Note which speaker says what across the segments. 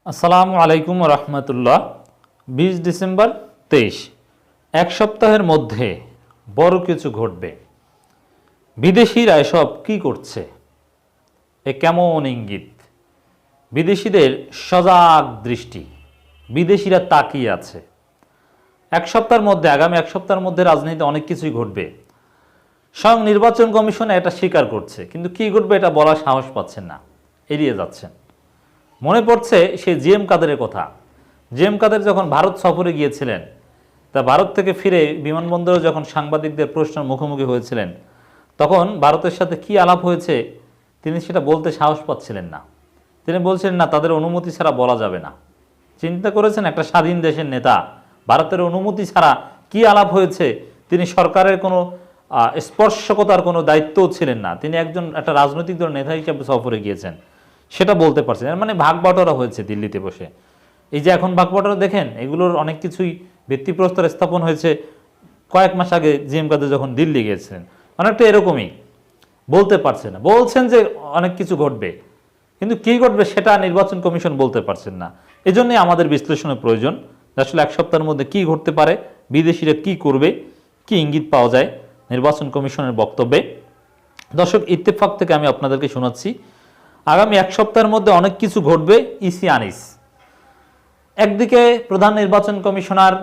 Speaker 1: আসসালামু আলাইকুম রহমতুল্লাহ। 20 ডিসেম্বর 23, এক সপ্তাহের মধ্যে বড় কিছু ঘটবে। বিদেশিরা এসব কি করছে? এ কেমন ইঙ্গিত? বিদেশিদের সজাগ দৃষ্টি, বিদেশিরা তাকিয়ে আছে। এক সপ্তাহের মধ্যে, আগামী এক সপ্তাহের মধ্যে রাজনীতিতে অনেক কিছুই ঘটবে। স্বয়ং নির্বাচন কমিশন এটা স্বীকার করছে, কিন্তু কি ঘটবে এটা বলার সাহস পাচ্ছেন না, এড়িয়ে যাচ্ছেন। মনে পড়ছে সেই জিএম কাদেরের কথা। জিএম কাদের যখন ভারত সফরে গিয়েছিলেন, তা ভারত থেকে ফিরে বিমানবন্দরে যখন সাংবাদিকদের প্রশ্নের মুখোমুখি হয়েছিলেন, তখন ভারতের সাথে কি আলাপ হয়েছে তিনি সেটা বলতে সাহস পাচ্ছিলেন না। তিনি বলছিলেন না, তাদের অনুমতি ছাড়া বলা যাবে না। চিন্তা করেছেন, একটা স্বাধীন দেশের নেতা ভারতের অনুমতি ছাড়া কি আলাপ হয়েছে, তিনি সরকারের কোনো স্পর্শকতার কোনো দায়িত্বও ছিলেন না। তিনি একটা রাজনৈতিক দলের নেতা হিসেবে সফরে গিয়েছেন, সেটা বলতে পারছেন। মানে ভাগ বাটোয়ারা হয়েছে দিল্লিতে বসে। এই যে এখন ভাগ বাটোয়ারা দেখেন, এগুলোর অনেক কিছুই ভিত্তিপ্রস্তর স্থাপন হয়েছে কয়েক মাস আগে জিএম কাদের যখন দিল্লি গিয়েছিলেন। অনেকটা এরকমই বলতে পারছে না, বলছেন যে অনেক কিছু ঘটবে, কিন্তু কি ঘটবে সেটা নির্বাচন কমিশন বলতে পারছেন না। এই জন্যই আমাদের বিশ্লেষণের প্রয়োজন, আসলে এক সপ্তাহের মধ্যে কি ঘটতে পারে, বিদেশিরা কি করবে, কি ইঙ্গিত পাওয়া যায় নির্বাচন কমিশনের বক্তব্যে। দর্শক, ইত্তেফাক থেকে আমি আপনাদেরকে শোনাচ্ছি, আগামী এক সপ্তাহের মধ্যে অনেক কিছু ঘটবে। ইসি আনিস একদিকে প্রধান নির্বাচন কমিশনার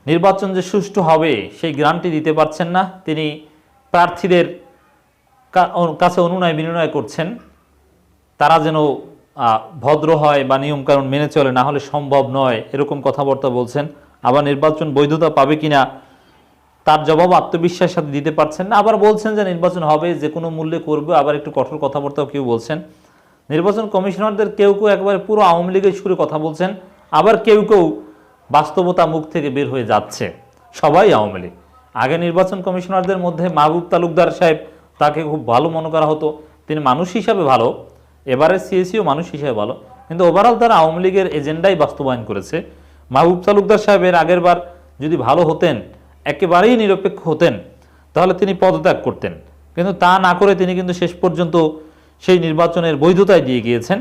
Speaker 1: নির্বাচন যে সুষ্ঠু হবে সেই গ্যারান্টি দিতে পারছেন না। তিনি প্রার্থীদের কাছে অনুনয় বিনয় করছেন, তারা যেন ভদ্র হয় বা নিয়মকানুন মেনে চলে, না হলে সম্ভব নয়, এরকম কথাবার্তা বলছেন। আবার নির্বাচন বৈধতা পাবে কিনা তার জবাব আত্মবিশ্বাসের সাথে দিতে পারছেন না। আবার বলছেন যে নির্বাচন হবে, যে কোনো মূল্যে করবে। আবার একটু কঠোর কথাবার্তাও কেউ বলছেন। নির্বাচন কমিশনারদের কেউ কেউ একবারে পুরো আওয়ামী লীগের সুরে কথা বলছেন, আবার কেউ কেউ বাস্তবতা মুখ থেকে বের হয়ে যাচ্ছে। সবাই আওয়ামী লীগ। আগে নির্বাচন কমিশনারদের মধ্যে মাহবুব তালুকদার সাহেব, তাকে খুব ভালো মনে করা হতো, তিনি মানুষ হিসাবে ভালো, এবারে সিএসিও মানুষ হিসাবে ভালো, কিন্তু ওভারঅল তারা আওয়ামী লীগের এজেন্ডাই বাস্তবায়ন করেছে। মাহবুব তালুকদার সাহেবের আগের বার যদি ভালো হতেন, একেবারেই নিরপেক্ষ হতেন, তাহলে তিনি পদত্যাগ করতেন, কিন্তু তা না করে তিনি কিন্তু শেষ পর্যন্ত সেই নির্বাচনের বৈধতায় দিয়ে গিয়েছেন।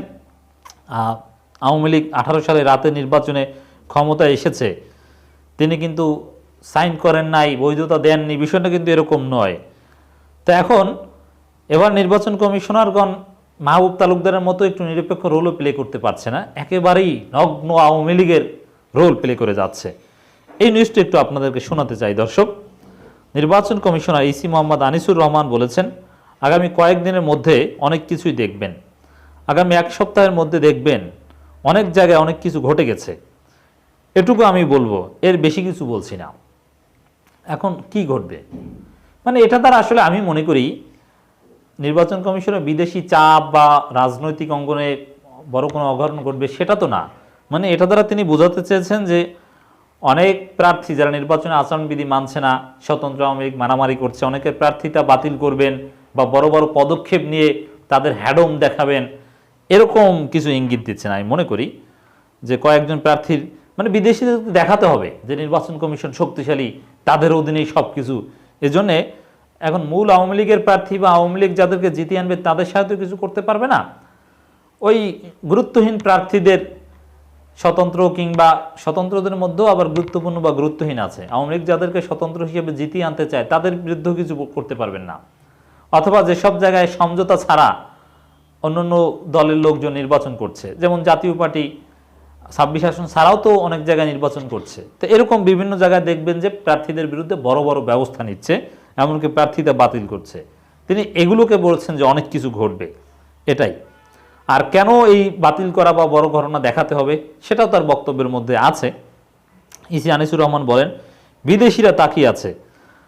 Speaker 1: আওয়ামী লীগ 18 সালে রাতে নির্বাচনে ক্ষমতায় এসেছে, তিনি কিন্তু সাইন করেন নাই, বৈধতা দেননি, বিষয়টা কিন্তু এরকম নয়। তো এখন এবার নির্বাচন কমিশনারগণ মাহবুব তালুকদারের মতো একটু নিরপেক্ষ রোলও প্লে করতে পারছে না, একেবারেই নগ্ন আওয়ামী লীগের রোল প্লে করে যাচ্ছে। এই নিউজটি একটু আপনাদেরকে শোনাতে চাই দর্শক। নির্বাচন কমিশনার ইসি মোহাম্মদ আনিসুর রহমান বলেছেন, আগামী কয়েকদিনের মধ্যে অনেক কিছুই দেখবেন। আগামী এক সপ্তাহের মধ্যে দেখবেন অনেক জায়গায় অনেক কিছু ঘটে গেছে, এটুকু আমি বলবো, এর বেশি কিছু বলছি না। এখন কি ঘটবে, মানে এটা দ্বারা আসলে আমি মনে করি নির্বাচন কমিশনের বিদেশি চাপ বা রাজনৈতিক অঙ্গনে বড় কোনো অঘটন ঘটবে সেটা তো না। মানে এটা দ্বারা তিনি বোঝাতে চেয়েছেন যে অনেক প্রার্থী যারা নির্বাচনে আচরণবিধি মানছে না, স্বতন্ত্র আওয়ামী লীগ মারামারি করছে, অনেকের প্রার্থিতা বাতিল করবেন বা বড় বড় পদক্ষেপ নিয়ে তাদের হ্যাডম দেখাবেন, এরকম কিছু ইঙ্গিত দিচ্ছেন। আমি মনে করি যে কয়েকজন প্রার্থীর মানে বিদেশিদের দেখাতে হবে যে নির্বাচন কমিশন শক্তিশালী, তাদের অধীনেই সব কিছু। এজন্যে এখন মূল আওয়ামী লীগের প্রার্থী বা আওয়ামী লীগ যাদেরকে জিতিয়ে আনবে তাদের সাথে কিছু করতে পারবে না। ওই গুরুত্বহীন প্রার্থীদের, স্বতন্ত্র কিংবা স্বতন্ত্রদের মধ্যেও আবার গুরুত্বপূর্ণ বা গুরুত্বহীন আছে, আওয়ামী লীগ যাদেরকে স্বতন্ত্র হিসেবে জিতিয়ে আনতে চায় তাদের বিরুদ্ধেও কিছু করতে পারবেন না। অথবা যেসব জায়গায় সমঝোতা ছাড়া অন্যান্য দলের লোকজন নির্বাচন করছে, যেমন জাতীয় পার্টি 26 আসন ছাড়াও তো অনেক জায়গায় নির্বাচন করছে, তো এরকম বিভিন্ন জায়গায় দেখবেন যে প্রার্থীদের বিরুদ্ধে বড় বড় ব্যবস্থা নিচ্ছে, এমনকি প্রার্থীতা বাতিল করছে। তিনি এগুলোকে বলছেন যে অনেক কিছু ঘটবে, এটাই। আর কেন এই বাতিল করা বা বড় ঘটনা দেখাতে হবে সেটাও তার বক্তব্যের মধ্যে আছে। ইসি আনিসুর রহমান বলেন, বিদেশিরা তাকিয়ে আছে,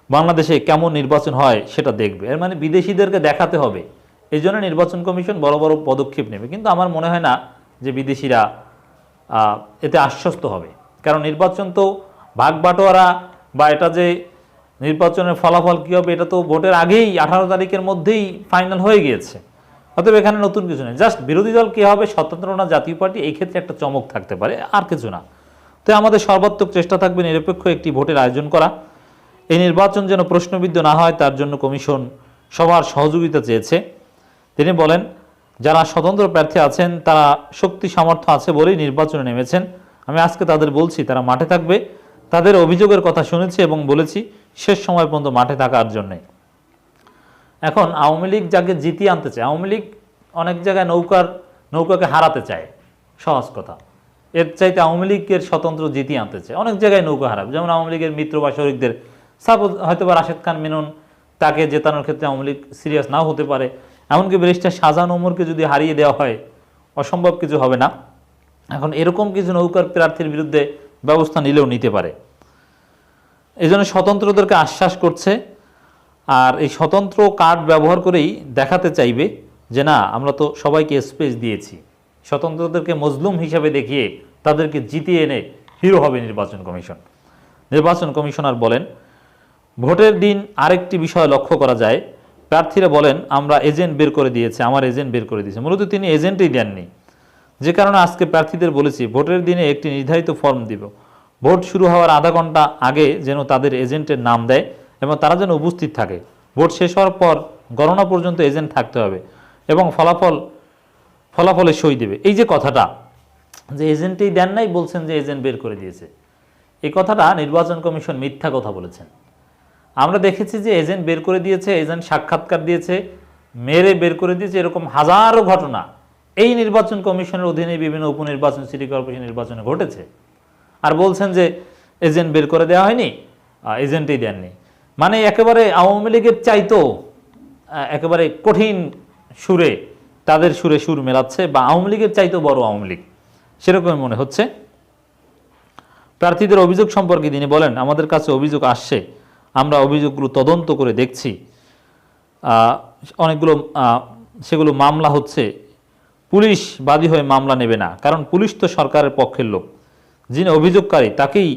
Speaker 1: বাংলাদেশে কেমন নির্বাচন হয় সেটা দেখবে। এর মানে বিদেশিদেরকে দেখাতে হবে, এই জন্য নির্বাচন কমিশন বড় বড় পদক্ষেপ নেবে। কিন্তু আমার মনে হয় না যে বিদেশিরা এতে আশ্বস্ত হবে, কারণ নির্বাচন তো ভাগ বাটোয়ারা বা এটা যে নির্বাচনের ফলাফল কী হবে এটা তো ভোটের আগেই 18 তারিখের মধ্যেই ফাইনাল হয়ে গিয়েছে। অতএব এখানে নতুন কিছু নেই, জাস্ট বিরোধী দল কী হবে, স্বতন্ত্র না জাতীয় পার্টি, এই ক্ষেত্রে একটা চমক থাকতে পারে, আর কিছু না। তো আমাদের সর্বাত্মক চেষ্টা থাকবে নিরপেক্ষ একটি ভোটের আয়োজন করা। এই নির্বাচন যেন প্রশ্নবিদ্ধ না হয় তার জন্য কমিশন সবার সহযোগিতা চেয়েছে। তিনি বলেন, যারা স্বতন্ত্র প্রার্থী আছেন তারা শক্তি সামর্থ্য আছে বলেই নির্বাচনে নেমেছেন। আমি আজকে তাদের বলছি তারা মাঠে থাকবে। তাদের অভিযোগের কথা শুনেছি এবং বলেছি শেষ সময় পর্যন্ত মাঠে থাকার জন্যে। এখন আওয়ামী লীগ যাকে জিতিয়ে আনতে চায়, আওয়ামী লীগ অনেক জায়গায় নৌকাকে হারাতে চায়, সহজ কথা। এর চাইতে আওয়ামী লীগের স্বতন্ত্র জিতিয়ে আনতে চায়, অনেক জায়গায় নৌকা হারাবে। যেমন আওয়ামী লীগের মিত্র বা শরিকদের, সাপোজ হয়তো বা রাশেদ খান মেনন, তাকে জেতানোর ক্ষেত্রে আওয়ামী লীগ সিরিয়াস নাও হতে পারে। এমনকি ব্যারিস্টার শাহজাহান ওমরকে যদি হারিয়ে দেওয়া হয় অসম্ভব কিছু হবে না। এখন এরকম কিছু নৌকার প্রার্থীর বিরুদ্ধে ব্যবস্থা নিলেও নিতে পারে। এই জন্য স্বতন্ত্রদেরকে আশ্বাস করছে। আর এই স্বতন্ত্র কার্ড ব্যবহার করেই দেখাতে চাইবে যে না, আমরা তো সবাইকে স্পেস দিয়েছি। স্বতন্ত্রদেরকে মজলুম হিসাবে দেখিয়ে তাদেরকে জিতিয়ে এনে হিরো হবে নির্বাচন কমিশন। নির্বাচন কমিশনার বলেন, ভোটের দিন আরেকটি বিষয় লক্ষ্য করা যায়, প্রার্থীরা বলেন আমরা এজেন্ট বের করে দিয়েছে, আমার এজেন্ট বের করে দিয়েছে। মূলত তিনি এজেন্টই দেননি, যে কারণে আজকে প্রার্থীদের বলেছি ভোটের দিনে একটি নির্ধারিত ফর্ম দিব, ভোট শুরু হওয়ার আধা ঘন্টা আগে যেন তাদের এজেন্টের নাম দেয় এবং তারা যেন উপস্থিত থাকে। ভোট শেষ হওয়ার পর গণনা পর্যন্ত এজেন্ট থাকতে হবে এবং ফলাফলে সই দেবে। এই যে কথাটা, যে এজেন্টই দেন নাই, বলছেন যে এজেন্ট বের করে দিয়েছে, এই কথাটা নির্বাচন কমিশন মিথ্যা কথা বলেছেন। আমরা দেখেছি যে এজেন্ট বের করে দিয়েছে, এজেন্ট সাক্ষাৎকার দিয়েছে, মেরে বের করে দিয়েছে, এরকম হাজারো ঘটনা এই নির্বাচন কমিশনের অধীনে বিভিন্ন উপনির্বাচন, সিটি কর্পোরেশন নির্বাচনে ঘটেছে। আর বলছেন যে এজেন্ট বের করে দেওয়া হয়নি, এজেন্টই দেননি। মানে একেবারে আওয়ামী লীগের চাইতো একেবারে কঠিন সুরে তাদের সুরে সুর মেলাচ্ছে, বা আওয়ামী লীগের চাইতো বড় আওয়ামী লীগ, সেরকমই মনে হচ্ছে। প্রার্থীদের অভিযোগ সম্পর্কে তিনি বলেন, আমাদের কাছে অভিযোগ আসছে, আমরা অভিযোগগুলো তদন্ত করে দেখছি। অনেকগুলো সেগুলো মামলা হচ্ছে, পুলিশ বাদী হয়ে মামলা নেবে না, কারণ পুলিশ তো সরকারের পক্ষের লোক, যিনি অভিযোগকারী তাকেই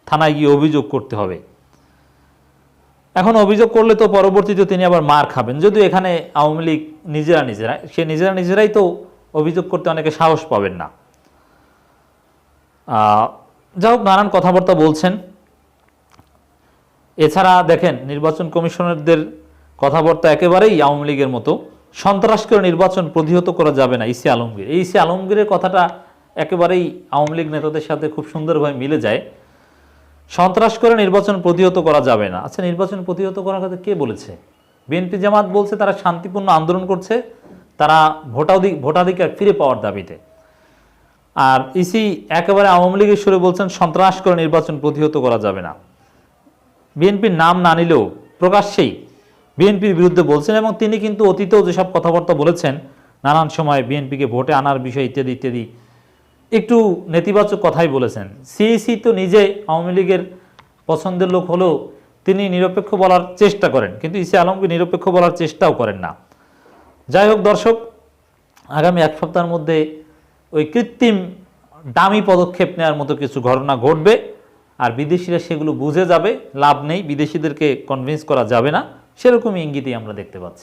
Speaker 1: থানায় গিয়ে অভিযোগ করতে হবে। এখন অভিযোগ করলে তো পরবর্তীতে তিনি আবার মার খাবেন, যদিও এখানে আওয়ামী লীগ নিজেরাই তো অভিযোগ করতে অনেকে সাহস পাবেন না। যা হোক, নানান কথাবার্তা বলছেন। এছাড়া দেখেন নির্বাচন কমিশনারদের কথাবার্তা একেবারেই আওয়ামী লীগের মতো। সন্ত্রাস করে নির্বাচন প্রতিহত করা যাবে না, ইসি আলমগীর। এই ইসি আলমগীরের কথাটা একেবারেই আওয়ামী লীগ নেতাদের সাথে খুব সুন্দরভাবে মিলে যায়। সন্ত্রাস করে নির্বাচন প্রতিহত করা যাবে না। আচ্ছা, নির্বাচন প্রতিহত করার কথা কে বলেছে? বিএনপি জামাত বলছে তারা শান্তিপূর্ণ আন্দোলন করছে, তারা ভোটাধিকার ফিরে পাওয়ার দাবিতে। আর ইসি একেবারে আওয়ামী লীগের সুরে বলছেন সন্ত্রাস করে নির্বাচন প্রতিহত করা যাবে না। বিএনপির নাম না নিলেও প্রকাশ্যেই বিএনপির বিরুদ্ধে বলছেন, এবং তিনি কিন্তু অতীতেও যেসব কথাবার্তা বলেছেন নানান সময় বিএনপিকে ভোটে আনার বিষয় ইত্যাদি ইত্যাদি, একটু নেতিবাচক কথাই বলেছেন। সিইসি তো নিজে আওয়ামী লীগের পছন্দের লোক হলেও তিনি নিরপেক্ষ বলার চেষ্টা করেন, কিন্তু ইসি আলমকে নিরপেক্ষ বলার চেষ্টাও করেন না। যাই হোক দর্শক, আগামী এক সপ্তাহের মধ্যে ওই কৃত্রিম দামি পদক্ষেপ নেওয়ার মতো কিছু ঘটনা ঘটবে, আর বিদেশিরা সেগুলো বুঝে যাবে। লাভ নেই, বিদেশিদেরকে কনভিন্স করা যাবে না, সেরকমই ইঙ্গিতই আমরা দেখতে পাচ্ছি।